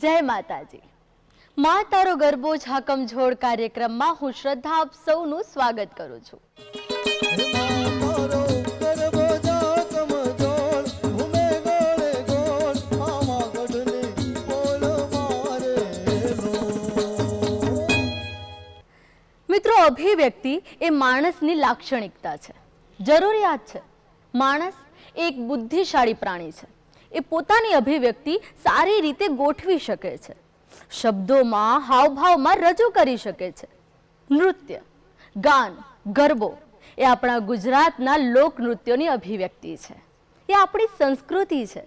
જય માતાજી। માં તારો ગરબો ઝાકમ ઝોડ કાર્યક્રમમાં હું શ્રદ્ધા આપ સૌનું સ્વાગત કરું છું। મિત્રો, અભિવ્યક્તિ એ માણસની લાક્ષણિકતા છે, જરૂરિયાત છે। માણસ એક બુદ્ધિશાળી પ્રાણી છે। એ પોતાની અભિવ્યક્તિ સારી રીતે ગોઠવી શકે છે, શબ્દોમાં હાવભાવમાં રજૂ કરી શકે છે। નૃત્ય, ગાન, ગરબો એ આપણા ગુજરાતના લોકનૃત્યોની અભિવ્યક્તિ છે। એ આપણી સંસ્કૃતિ છે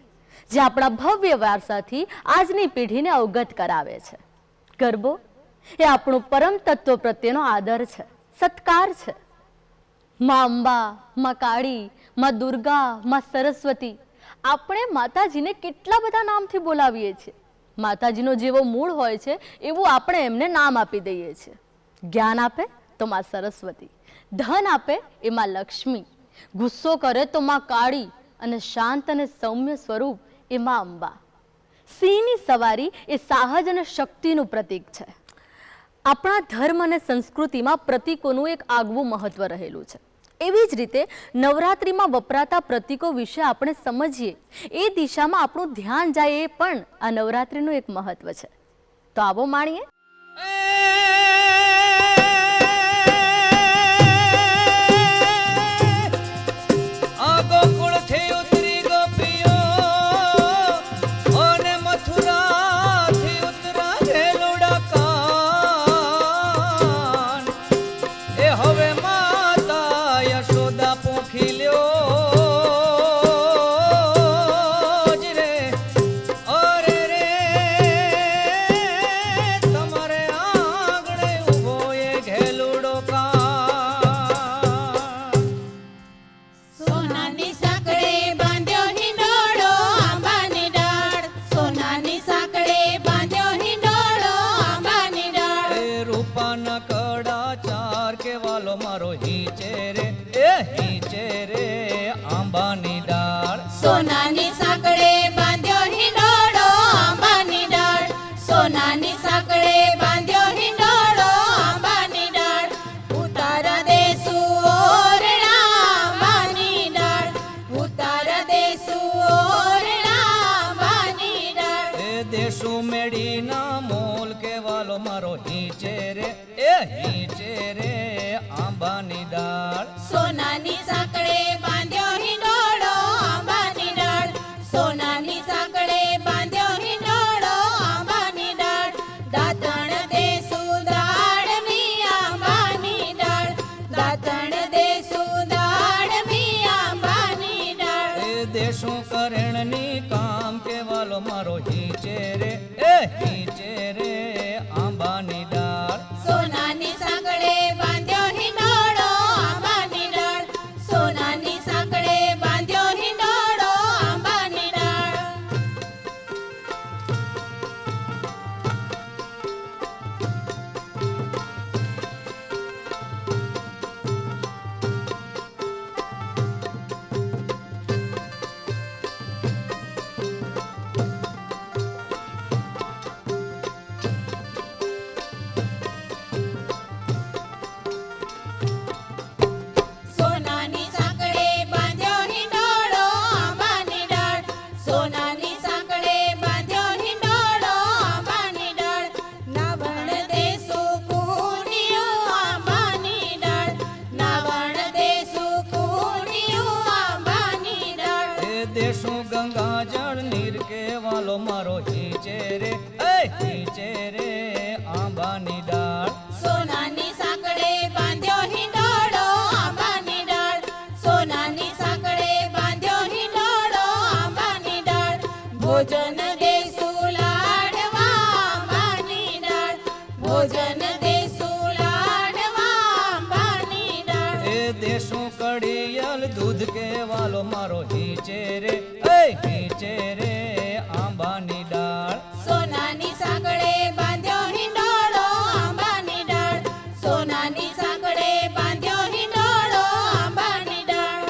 જે આપણા ભવ્ય વારસાથી આજની પેઢીને અવગત કરાવે છે। ગરબો એ આપણું પરમ તત્વ પ્રત્યેનો આદર છે, સત્કાર છે। માં અંબા, માં કાળી, માં દુર્ગા, માં સરસ્વતી, આપણે માતાજીને કેટલા બધા નામથી બોલાવીએ છીએ। માતાજીનો જેવો મૂળ હોય છે એવું આપણે એમને નામ આપી દઈએ છીએ। જ્ઞાન આપે તો માં સરસ્વતી, ધન આપે એ માં લક્ષ્મી, ગુસ્સો કરે તો માં કાળી, અને શાંત અને સૌમ્ય સ્વરૂપ એ માં અંબા। સિંહની સવારી એ સાહસ અને શક્તિનું પ્રતીક છે। આપણા ધર્મ અને સંસ્કૃતિમાં પ્રતીકોનું એક આગવું મહત્વ રહેલું છે। એવી જ રીતે નવરાત્રિમાં વપરાતા પ્રતીકો વિશે આપણે સમજીએ, એ દિશામાં આપણું ધ્યાન જાય, એ પણ આ નવરાત્રિનું એક મહત્વ છે। તો આવો માણીએ। સોનાની સાંકળે બાંધ્યો હિંડોળો આંબાની ડાળ, સોનાની સાંકળે બાંધ્યો હિંડોળો આંબાની ડાળ, ઉતાર દેસુ ઓરડા આંબાની ડાળ, ઉતાર દેસુ ઓરડા આંબાની ડાળ। એ દેસુ મેડીના મોલ કેવાલો મારો હિંચે રે, એ હિંચે રે આંબાની ડાળ। સોનાની સાંકળે બાંધ્યો હિંડોળો આંબાની ડાળ, સોનાની સાંકળે બાંધ્યો હિંડોળો આંબાની ડાળ, દાતણ દેસુ દાળમી આંબાની ડાળ, દાતણ દેસુ દાળમી આંબાની ડાળ। એ દેસુ કરણની કામ કેવાલો મારો હિંચે રે, એ હિંચે રે આંબાની ડાળ। સોનાની સાંકળે બાંધ્યો હિંડોળો આંબાની ડાળ, સોનાની સાંકળે બાંધ્યો હિંડોળો આંબાની ડાળ। સોનાની સાંકળે બાંધ્યો હિંડોળો આંબાની ડાળ, સોનાની સાંકળે બાંધ્યો હિંડોળો આંબાની ડાળ, નાવણ દેસુ કુંડિયું આંબાની ડાળ, નાવણ દેસુ કુંડિયું આંબાની ડાળ। એ દેસુ ગંગા જળ નીર કેવાલો મારો હિંચે રે, એ હિંચે રે આંબાની ડાળ। સોનાની સાંકળે બાંધ્યો હિંડોળો આંબાની ડાળ, સોનાની સાંકળે બાંધ્યો હિંડોળો આંબાની ડાળ, ભોજન દેસુ લાડવા આંબાની ડાળ, ભોજન દેસુ લાડવા આંબાની ડાળ। એ દેસુ કડિયલ દૂધ કેવાલો મારો હિંચે રે, એ હિંચે રે આંબાની ડાળ। સોનાની સાંકળે બાંધ્યો હિંડોળો આંબાની ડાળ, સોનાની સાંકળે બાંધ્યો હિંડોળો આંબાની ડાળ।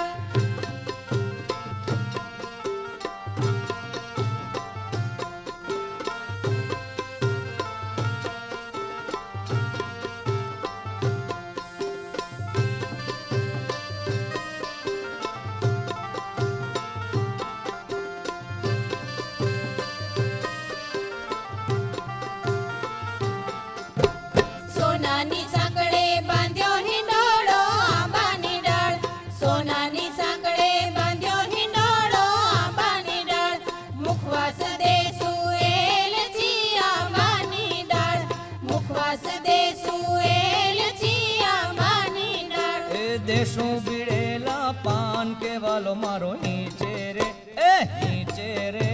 દેશું બીડેલા પાન કે વાલો મારો હિંચે રે એ હિંચે રે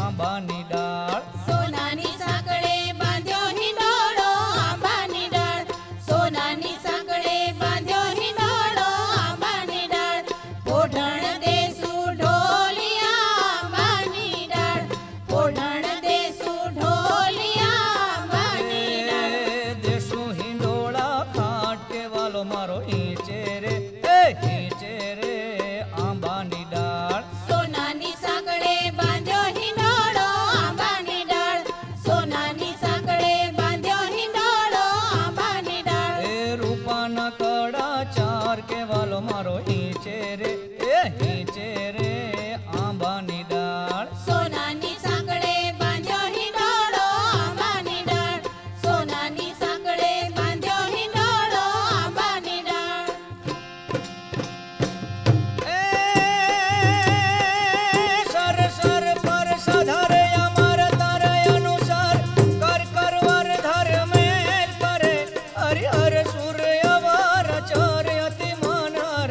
આંબાની ડાળ સોનાની સાંકળે બાંધ્યો હિંડોળો આંબાની ડાળ સોનાની સાંકળે બાંધ્યો હિંડોળો આંબાની ડાળ ઓઢણ દેશું ઢોલિયા આંબાની ડાળ ઓઢણ દેશું ઢોલિયા આંબાની ડાળ દેશું હિંડોળા ખાટ કે વાલો મારો હિંચે રે એ હિંચે રે આંબાની ડાળ સોનાની સાંકળે બાંધ્યો હિંડોળો આંબાની ડાળ સોનાની સાંકળે બાંધ્યો હિંડોળો આંબાની ડાળ એ રૂપાના કડા ચાર કે વાલો મારો હિંચે રે એ હિંચે રે આંબાની ડાળ સોનાની સાંકળે બાંધ્યો હિંડોળો આંબાની ડાળ સોનાની સાંકળે બાંધ્યો હિંડોળો આંબાની ડાળ એ સર સર પર સધારે અમર તારે અનુસાર કર કરવર ધર્મેલ કરે હરિહર સૂર્ય વાર ચર અતિ માનર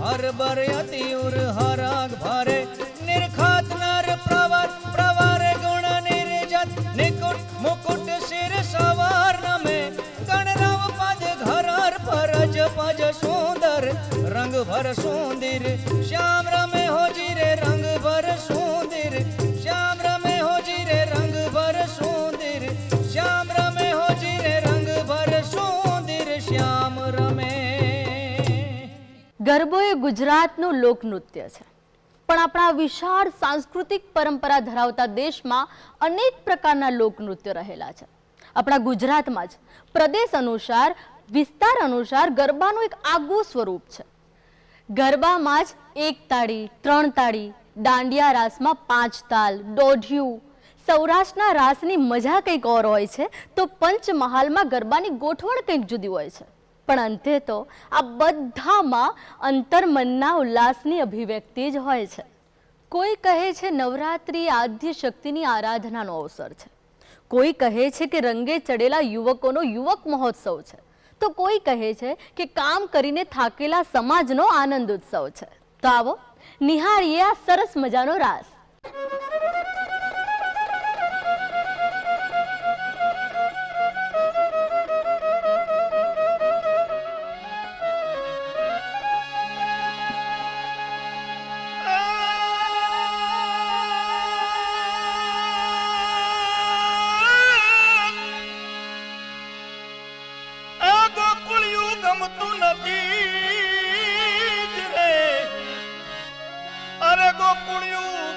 હર બર અતિ ઉર હરાગ ભારે નિર્ખાત નર પ્રવર પ્રવર ગુણ નિર્જત નિકુટ મુકુટ શિર સવાર નમે ગણરવ પદ ઘરર પરજ પજ સુંદર રંગ ભર સુંદર શ્યામ રમે હો જીરે રંગ ભર સુંદર શ્યામ રમે હો જીરે રંગ ભર સુંદર શ્યામ રમે હો જીરે રંગ ભર સુંદર શ્યામ રમે ગરબો એ ગુજરાતનું લોકનૃત્ય છે, પણ આપણા વિશાળ સાંસ્કૃતિક પરંપરા ધરાવતા દેશમાં અનેક પ્રકારના લોકનૃત્ય રહેલા છે. આપણા ગુજરાતમાં જ પ્રદેશ અનુસાર વિસ્તાર અનુસાર ગરબાનું એક આગવું સ્વરૂપ છે. ગરબામાં જ એક તાળી, ત્રણ તાળી, દાંડિયા રાસમાં 5 તાલ, દોઢિયું. સૌરાષ્ટ્રના રાસની મજા કંઈક ઓર હોય છે, તો પંચમહાલમાં ગરબાની ગોઠવણ કંઈક જુદી હોય છે. પણ અંતે તો આ બધામાં અંતર્મનના ઉલ્લાસની અભિવ્યક્તિ જ હોય છે. કોઈ કહે છે નવરાત્રિ આદ્ય શક્તિની આરાધનાનો અવસર છે, કોઈ કહે છે કે રંગે ચડેલા યુવકોનો યુવક મહોત્સવ છે, તો કોઈ કહે છે કે કામ કરીને થાકેલા સમાજનો આનંદ ઉત્સવ છે. તો આવો નિહાળીએ આ સરસ મજાનો રાસ. ગમતું નથી જ રે અરે ગોકુળિયું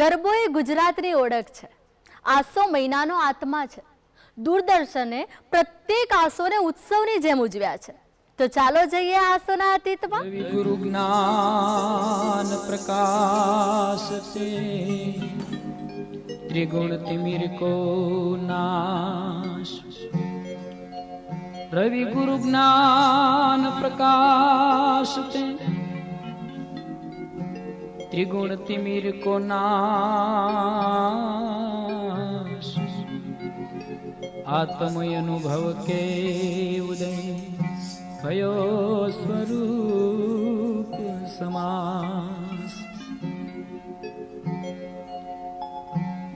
ગરબો એ ગુજરાતની ઓળખ છે. આસો મહિનાનો આત્મા છે. દૂરદર્શને પ્રત્યેક આસોને ઉત્સવની જેમ ઉજવ્યા છે. તો ચાલો જઈએ આસોના અતીતમાં. ગુરુ જ્ઞાન પ્રકાશ સે ત્રિગુણ તિમિર કો નાશ. રવિ ગુરુ જ્ઞાન પ્રકાશ તે त्रिगुण तिमिर को नाश. आत्मय अनुभव के उदय भयो स्वरूप समास.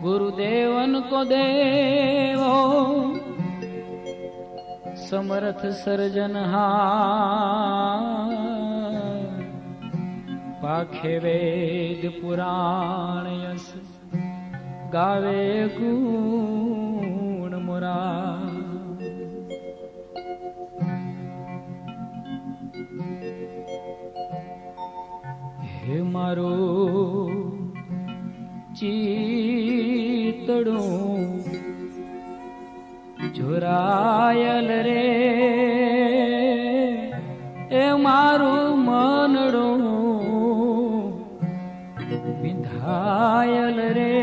गुरुदेवन को देवो समर्थ सर्जनहार. पाखे वेद पुराण यस गावे गुण मुरा. हे मारो ચીતડું જોરાયલ રે એ મારું મનડું વિંધાયલ રે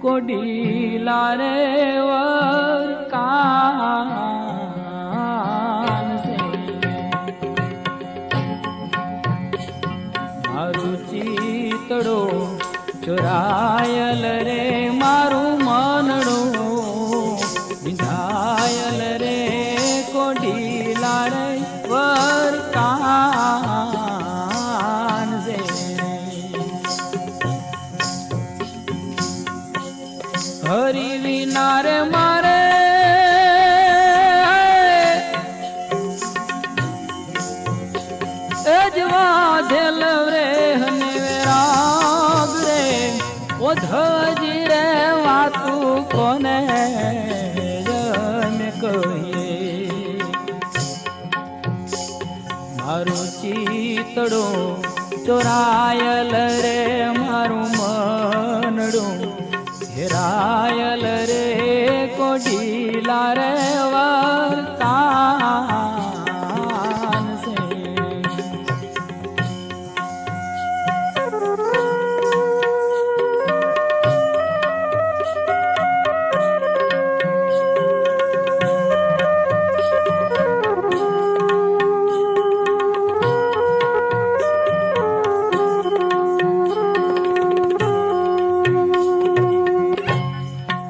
કોડીલા રે વરકાન સે મારું ચીતડો ચોરાયલ રે મારું મનડું વિંધાયલ રે કોડીલા રે વરકાન સે. હરિ વિના રે મારે એજવાધેલ રે હને વેરાગ રે ઓ ધજી રે વાતું કોને જને કહીએ. મારું ચિતડું ચોરાયલ રે મારું મનડું હેરાયલ રે કોડીલા રે વરકાન સે.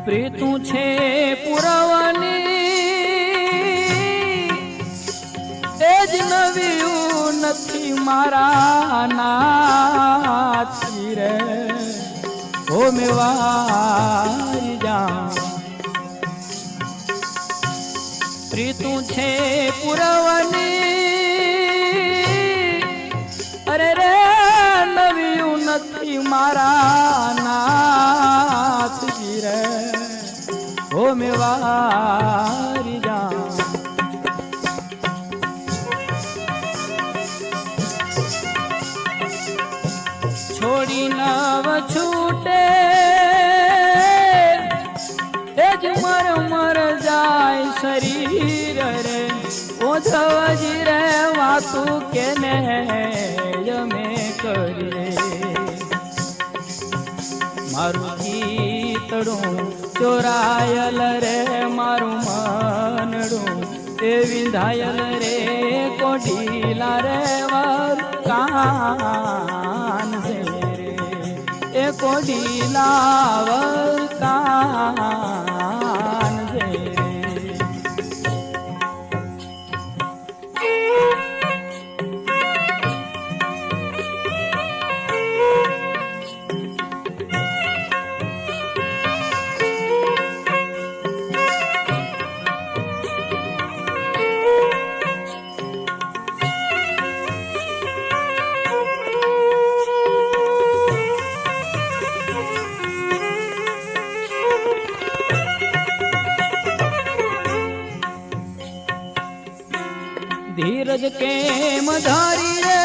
પ્રીતું છે પુરવની એ જ નવ્યું નથી મારા નાથી રે ઓ મેવારી જા. પ્રીતું છે પુરવની અરે રે નવ્યું નથી મારા નાથી રે ઓ મેવારી જા. છોડી નવ છૂટે એ જ મર મર જાય શરીર રે ઓ ધવજી રે વાતું કેને અમે કરીએ. મારું ચિતડું ચોરાયલ રે મારું મનડું એ વિંધાયલ રે કોડીલા રે વરકાન સે રે એ કોડીલા વરકાન સે રે. ધીરજ કેમ ધારી રે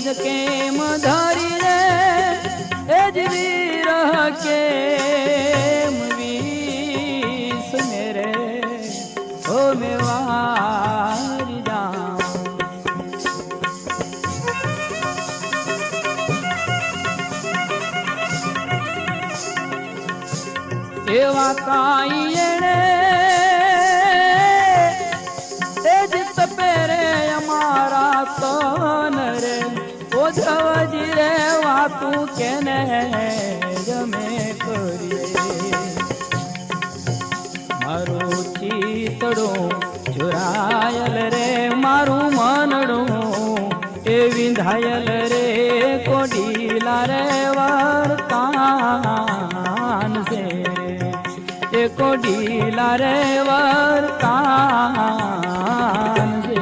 ધીરજ કેમ ધરી રે એ જ વિરહ કેમ વિસ મેરે ઓ મેવારી જામ એવા કાઈ એણે એ જ તપે રે અમારા તન રે ઓધવજી રે વાતું કેને જમે કરીએ મારું ચિતડું ચુરાયલ રે મારું મનડું એ વિંધાયલ રે કોડીલા રે વરતાન છે એ કોડીલા રે વરતાન છે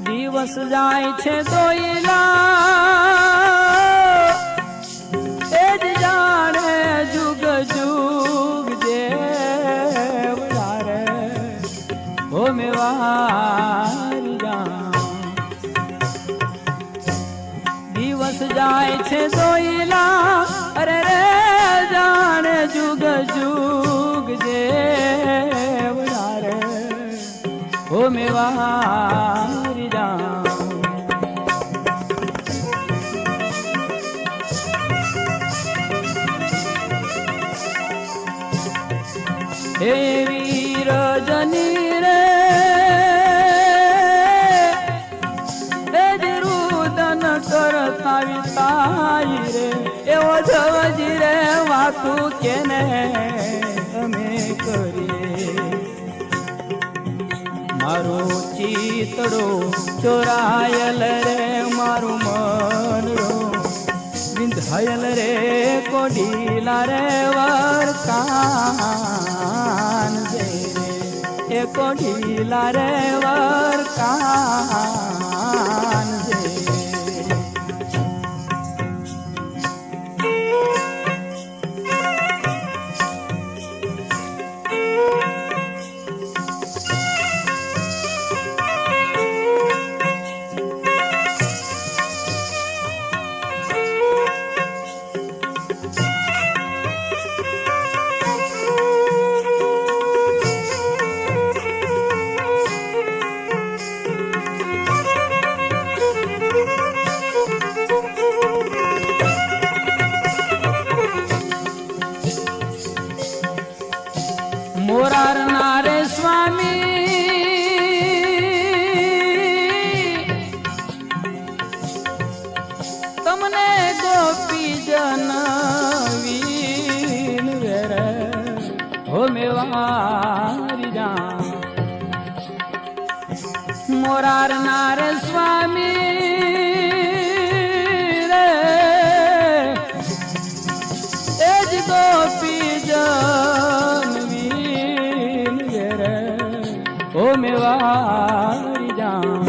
દિવસ જાય છે દોયલા એ જ જાણે જુગ જુગ જેવડા રે હો મેવારી જામ દિવસ જાય છે દોયલા અરે રે જાણે જુગ જુગ જેવડા રે હો મેવારી જામ હે વીર જની રે એ જ રુદન કરતા વિતાઈ રે એવો ધવજી રે વાતું કેને અમે કરીએ મારું ચિતડું ચોરાયલ રે મારું મનડું વિંધાયલ રે કોડીલા રે વરકાન છે એ કોડીલા રે વરકાન છે મોરારના રે સ્વામી તમને ગોપી જન વીન વેરે હો મેવારી જામ મોરારના રે સ્વામી રે એ જ ગોપી જન ઓ મેવારી જામ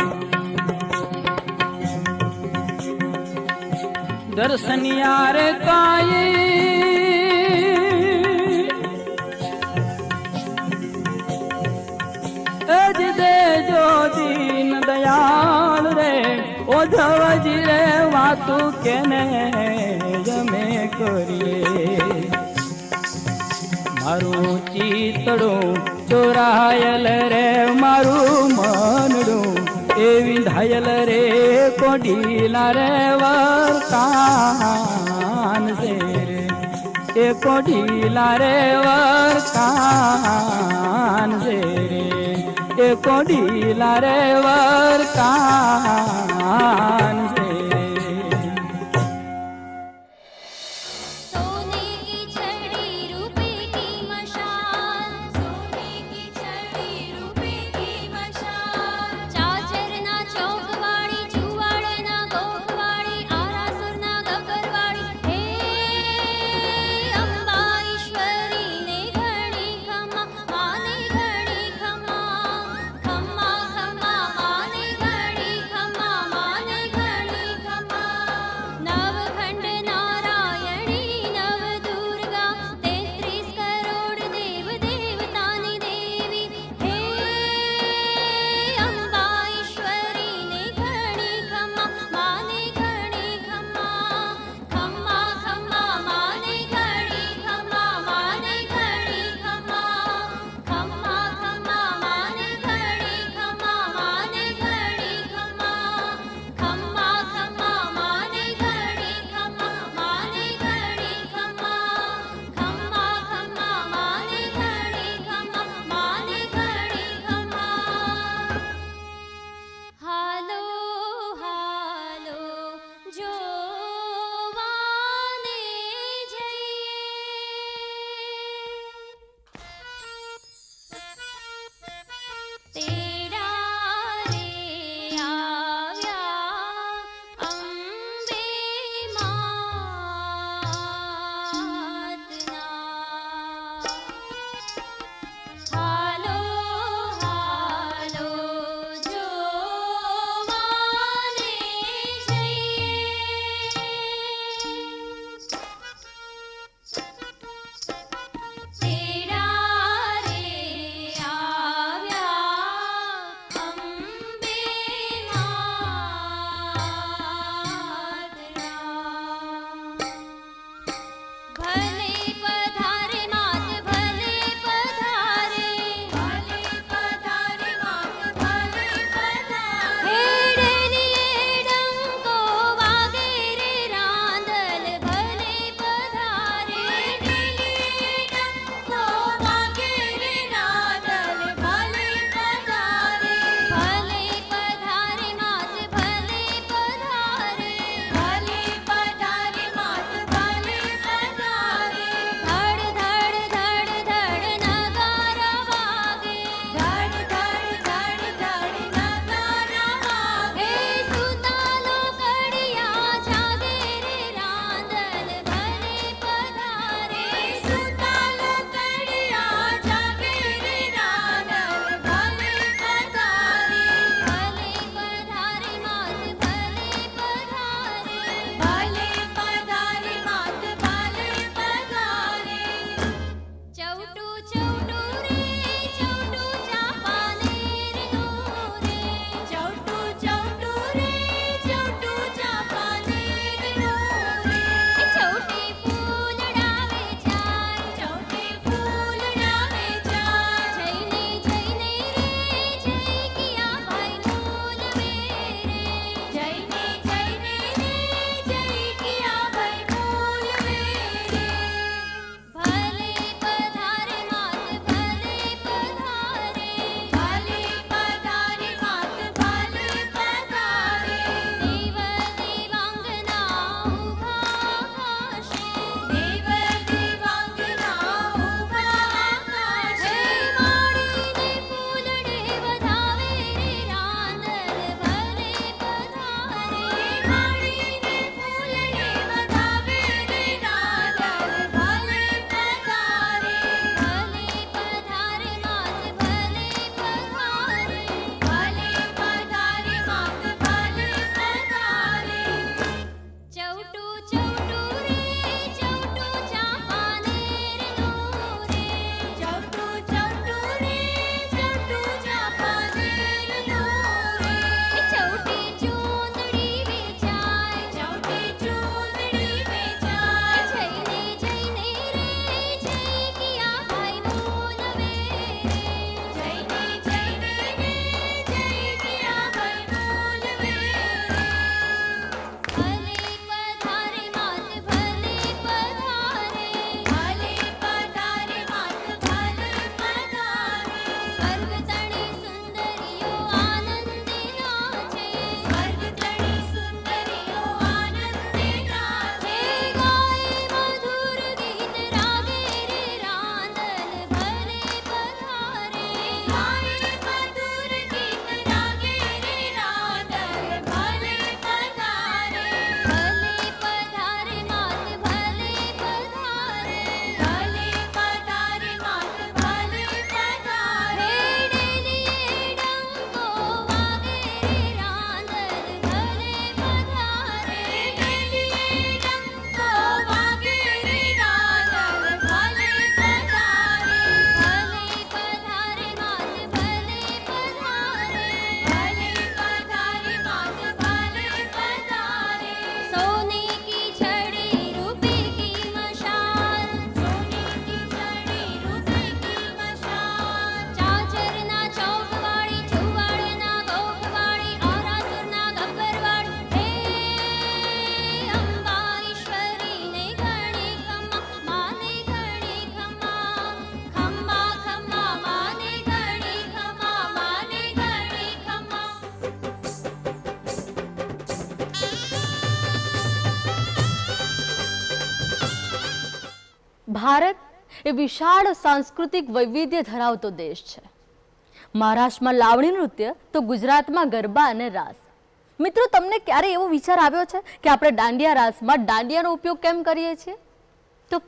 દર્શનિયા રે કાઈ અજ દેજો દીન દયાળ રે ઓ ધવજી રે વાતું કેને જમે કરીએ મારું ચિતડું ચોરાયલ રે મારું મનડું એ વિંધાયલ રે કોડીલા રે વરકાન છે એ કોડીલા રે વરકાન છે એ કોડીલા રે વરકાન છે सोने की छड़ी रुपए की मशाल सोने की छड़ी रुपए की मशाल चाचर ना चौक वाली जुवाड़ ना गो ભારત એ વિશાળ સાંસ્કૃતિક વૈવિધ્ય ધરાવતો દેશ છે. મહારાષ્ટ્રમાં લાવણી નૃત્ય તો ગુજરાતમાં ગરબા અને રાસ. મિત્રો, તમને ક્યારે એવો વિચાર આવ્યો છે કે આપણે દાંડિયા રાસમાં દાંડિયાનો ઉપયોગ કેમ કરીએ છીએ? તો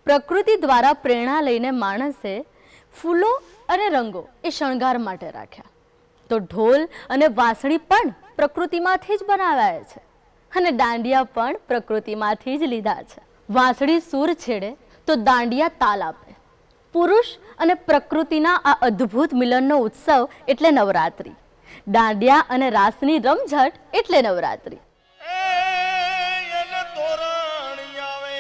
પ્રકૃતિ દ્વારા પ્રેરણા લઈને માણસે ફૂલો અને રંગો એ શણગાર માટે રાખ્યા. તો ઢોલ અને વાંસળી પણ પ્રકૃતિમાંથી જ બનાવાયા છે અને દાંડિયા પણ પ્રકૃતિમાંથી જ લીધા છે. વાંસળી સૂર છેડે તો દાંડિયા તાલ આપે. પુરુષ અને પ્રકૃતિના આ અદ્ભુત મિલનનો ઉત્સવ એટલે નવરાત્રિ. દાંડિયા અને રાસની રમઝટ એટલે નવરાત્રિ. એને તોરણ આવે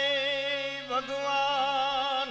ભગવાન.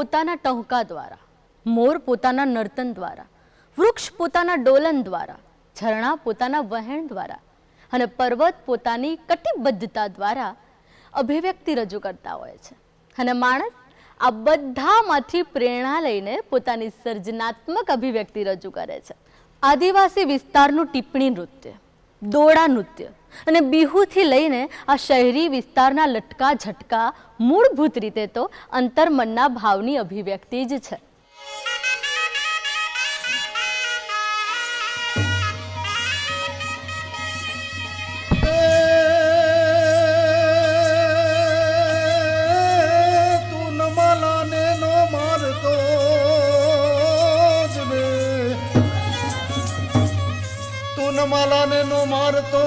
પોતાના ટહુકા દ્વારા, મોર પોતાના નર્તન દ્વારા, વૃક્ષ પોતાના ડોલન દ્વારા, ઝરણા પોતાના વહેણ દ્વારા અને પર્વત પોતાની કટિબદ્ધતા દ્વારા અભિવ્યક્તિ રજૂ કરતા હોય છે. અને માણસ આ બધામાંથી પ્રેરણા લઈને પોતાની સર્જનાત્મક અભિવ્યક્તિ રજૂ કરે છે. આદિવાસી વિસ્તારનું ટીપ્પણી નૃત્ય, દોડા નૃત્ય અને બિહુથી લઈને આ શહેરી વિસ્તારના લટકા ઝટકા મૂળભૂત રીતે તો અંતર્મનના ભાવની અભિવ્યક્તિ જ છે. માલાને નો મારતો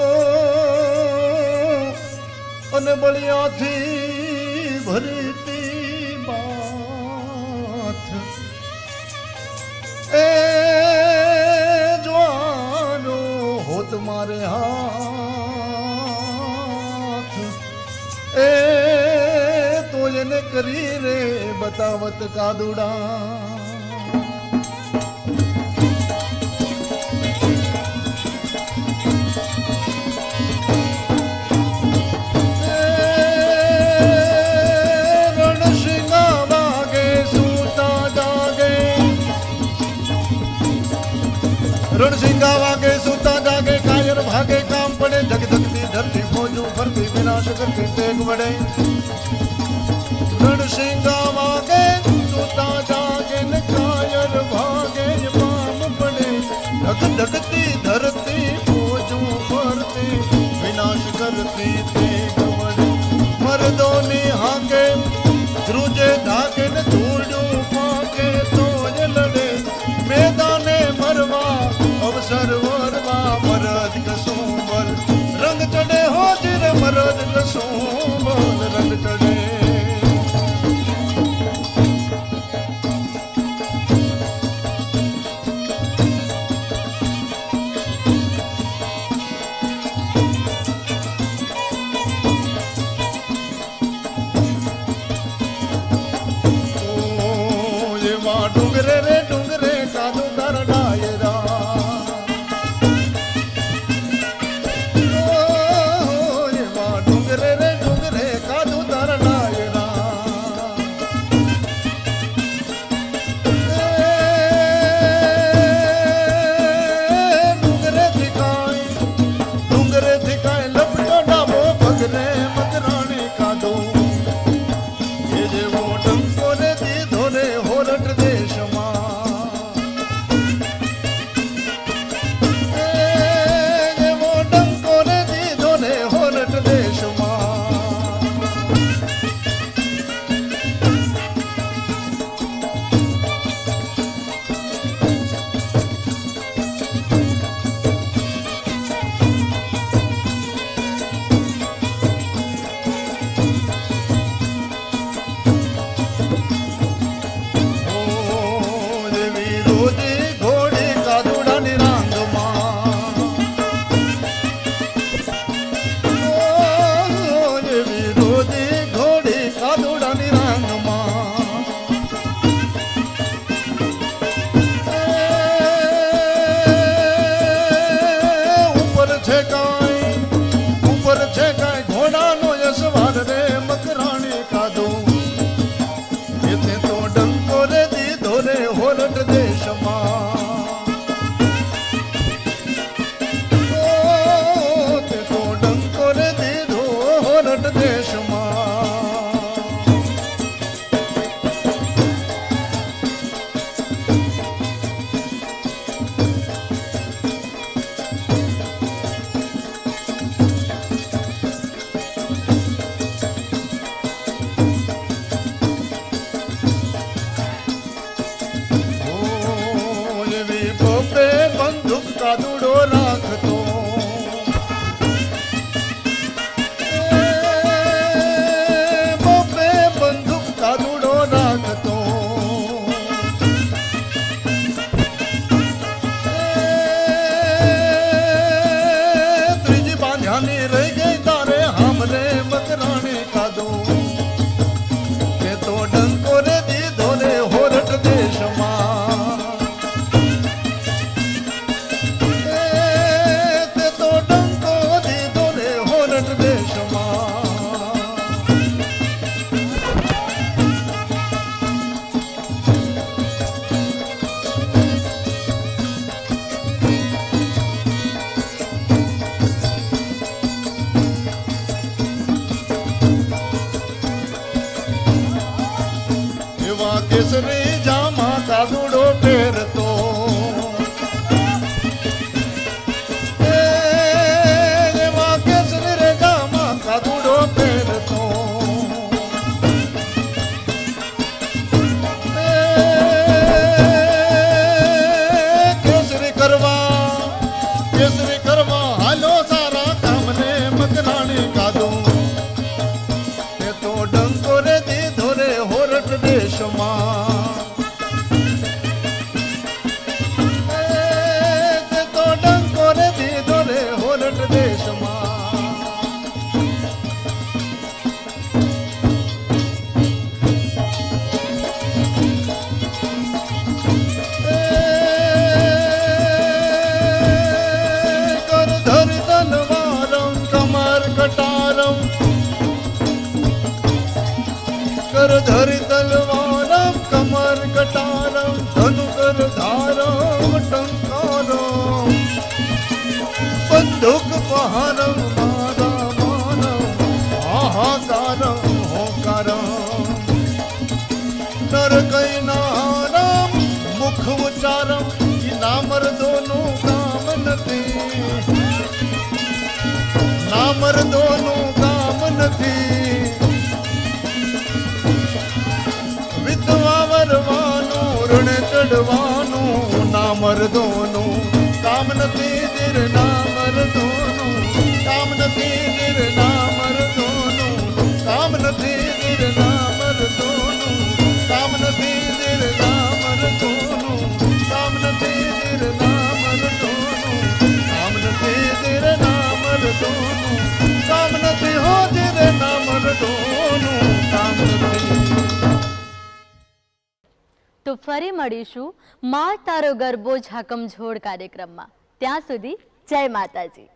અને બળિયાથી ભરતી બાથ એ જોવાનો હોત મારે હાથ એ તો એને કરી રે બતાવત કાદુડા. रणसिंगा वागे सूता जागे कायर भागे काम पड़े जग धकती धरती फौजों फरती विनाश करती तेग बढ़े. रणसिंगा वागे सूता जागे न कायर भागे पाम पड़े जग धकती धरती फौजों फरती विनाश करती तेग बढ़े. मर्दों हाके ध्रुजे धागे न धूड़ू पाके तो ये लड़े मैदाने मरवा अवसर वरवा मरद कसुंबल रंग चढ़े हो जिरे मरद कसुंबल रंग चढ़े. डूंगरे रे डूंगरे साधु कर डायरा डूंगरे रे કેસરી કરવા હાલો સારા કામને મકરાણી કાઢું તે તો ડંકો રે દીધો રે હોરઠ દેશમાં તે તો ડંકો રે દીધો રે હોરઠ દેશમાં कर धरि तलवारम कमर कटारम धनु कर धारम टंकारम बंदूक पहारम मारा मानम हाहाकारम होकारम नर कई नारम मुख उच्चारम नामर दोनों काम નથી नामर दोनों काम નથી વરવાનું ઋણ ચડવાનું ના મરદોનું કામ નથી દીર ના મરદોનું કામ નથી દીર ના મરદોનું કામ નથી દીર ના મરદોનું કામ નથી દીર ના મરદોનું કામ નથી દીર ના મરદોનું કામ નથી દીર ના મરદોનું કામ નથી હો દીર ના મરદોનું કામ નથી. તો ફરી મળીશું માં તારો ગરબો ઝાકમ ઝોડ કાર્યક્રમમાં. ત્યાં સુધી જય માતાજી.